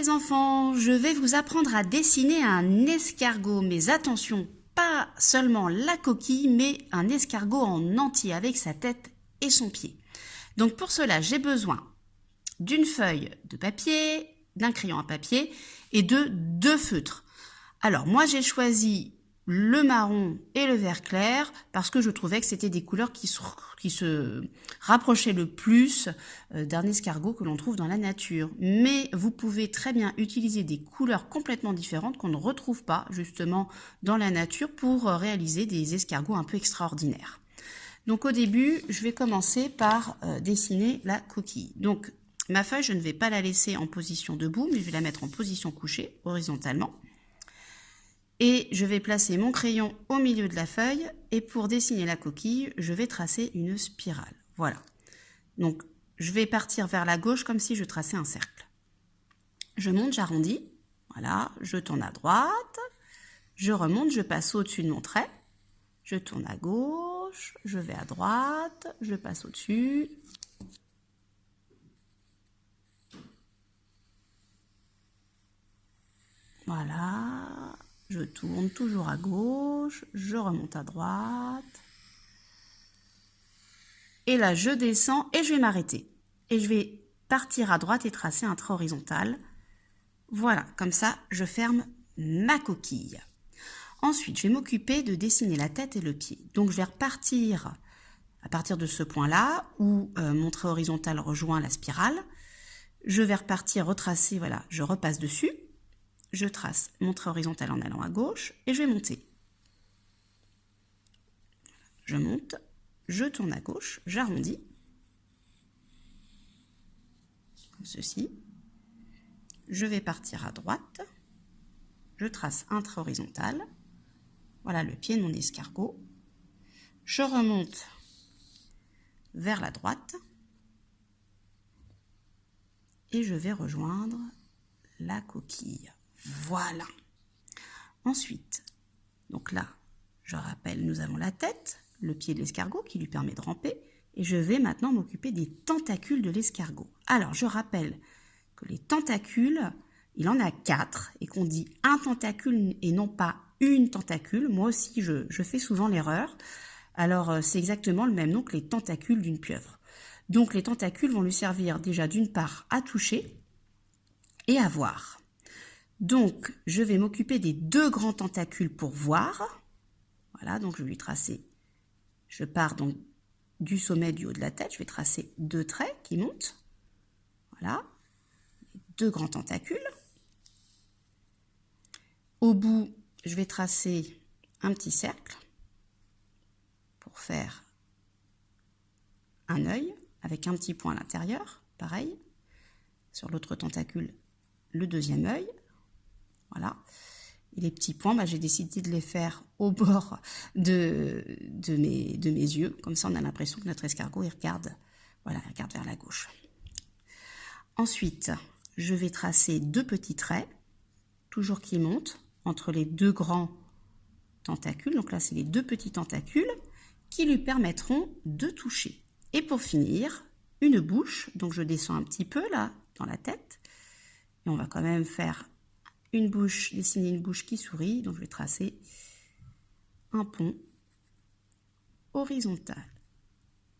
les enfants, je vais vous apprendre à dessiner un escargot, mais attention, pas seulement la coquille, mais un escargot en entier avec sa tête et son pied. Donc pour cela, j'ai besoin d'une feuille de papier, d'un crayon à papier et de 2 feutres. Alors moi j'ai choisi le marron et le vert clair parce que je trouvais que c'était des couleurs qui se rapprochaient le plus d'un escargot que l'on trouve dans la nature. Mais vous pouvez très bien utiliser des couleurs complètement différentes qu'on ne retrouve pas justement dans la nature pour réaliser des escargots un peu extraordinaires. Donc au début, je vais commencer par dessiner la coquille. Donc ma feuille, je ne vais pas la laisser en position debout, mais je vais la mettre en position couchée, horizontalement. Et je vais placer mon crayon au milieu de la feuille et pour dessiner la coquille, je vais tracer une spirale. Voilà. Donc, je vais partir vers la gauche comme si je traçais un cercle. Je monte, j'arrondis. Voilà, je tourne à droite. Je remonte, je passe au-dessus de mon trait. Je tourne à gauche, je vais à droite, je passe au-dessus. Voilà. Je tourne toujours à gauche, je remonte à droite. Et là, je descends et je vais m'arrêter. Et je vais partir à droite et tracer un trait horizontal. Voilà, comme ça, je ferme ma coquille. Ensuite, je vais m'occuper de dessiner la tête et le pied. Donc, je vais repartir à partir de ce point-là où mon trait horizontal rejoint la spirale. Je vais repartir, retracer, voilà, je repasse dessus. Je trace mon trait horizontal en allant à gauche et je vais monter. Je monte, je tourne à gauche, j'arrondis, comme ceci. Je vais partir à droite, je trace un trait horizontal. Voilà le pied de mon escargot. Je remonte vers la droite et je vais rejoindre la coquille. Voilà. Ensuite, donc là, je rappelle, nous avons la tête, le pied de l'escargot qui lui permet de ramper, et je vais maintenant m'occuper des tentacules de l'escargot. Alors, je rappelle que les tentacules, il en a 4, et qu'on dit un tentacule et non pas une tentacule. Moi aussi, je fais souvent l'erreur. Alors, c'est exactement le même nom que les tentacules d'une pieuvre. Donc, les tentacules vont lui servir déjà d'une part à toucher et à voir. Donc, je vais m'occuper des 2 grands tentacules pour voir. Voilà, donc je vais lui tracer. Je pars donc du sommet du haut de la tête. Je vais tracer 2 traits qui montent. Voilà, 2 grands tentacules. Au bout, je vais tracer un petit cercle pour faire un œil avec un petit point à l'intérieur. Pareil, sur l'autre tentacule, le 2e œil. Voilà. Et les petits points, j'ai décidé de les faire au bord de mes yeux. Comme ça, on a l'impression que notre escargot, il regarde vers la gauche. Ensuite, je vais tracer 2 petits traits, toujours qui montent, entre les 2 grands tentacules. Donc là, c'est les 2 petits tentacules qui lui permettront de toucher. Et pour finir, une bouche. Donc je descends un petit peu là, dans la tête. Et on va quand même faire une bouche, dessiner une bouche qui sourit. Donc je vais tracer un pont horizontal.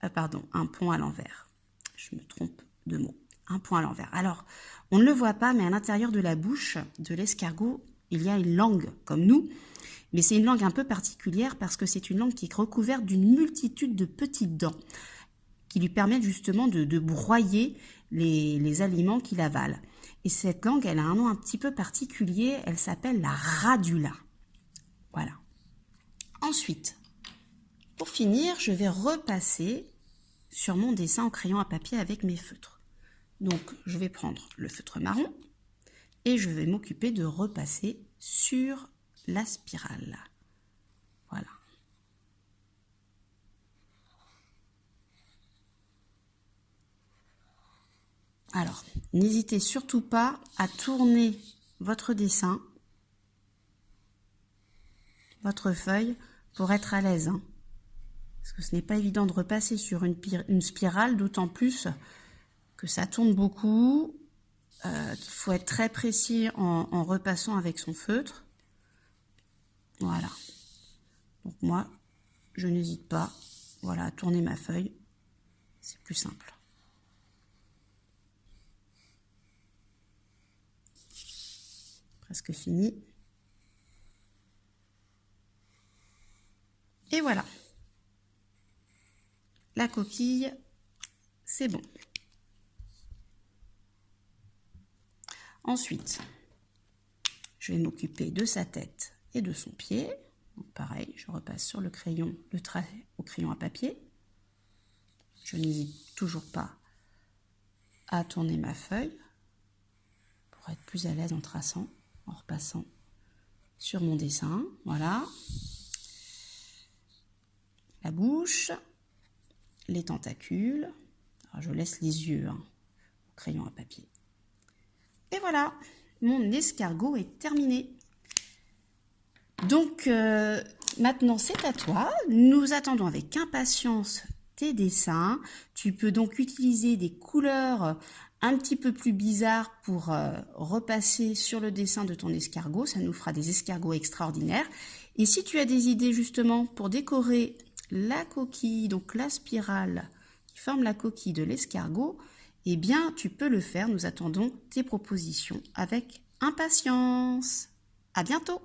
Un pont à l'envers. Je me trompe de mot. Un pont à l'envers. Alors, on ne le voit pas, mais à l'intérieur de la bouche de l'escargot, il y a une langue comme nous. Mais c'est une langue un peu particulière parce que c'est une langue qui est recouverte d'une multitude de petites dents qui lui permettent justement de broyer les aliments qu'il avale. Et cette langue, elle a un nom un petit peu particulier, elle s'appelle la radula. Voilà. Ensuite, pour finir, je vais repasser sur mon dessin en crayon à papier avec mes feutres. Donc, je vais prendre le feutre marron et je vais m'occuper de repasser sur la spirale. Voilà. Alors, n'hésitez surtout pas à tourner votre dessin, votre feuille, pour être à l'aise. Parce que ce n'est pas évident de repasser sur une spirale, d'autant plus que ça tourne beaucoup. qu'il faut être très précis en repassant avec son feutre. Voilà. Donc moi, je n'hésite pas, voilà, à tourner ma feuille. C'est plus simple. Presque fini. Et voilà. La coquille, c'est bon. Ensuite, je vais m'occuper de sa tête et de son pied. Donc pareil, je repasse sur le crayon, le trait au crayon à papier. Je n'hésite toujours pas à tourner ma feuille pour être plus à l'aise en traçant, en repassant sur mon dessin. Voilà. La bouche, les tentacules. Alors, je laisse les yeux au crayon à papier. Et voilà, mon escargot est terminé. Donc, maintenant, c'est à toi. Nous attendons avec impatience tes dessins. Tu peux donc utiliser des couleurs un petit peu plus bizarres pour repasser sur le dessin de ton escargot. Ça nous fera des escargots extraordinaires. Et si tu as des idées justement pour décorer la coquille, donc la spirale qui forme la coquille de l'escargot, eh bien, tu peux le faire. Nous attendons tes propositions avec impatience. À bientôt!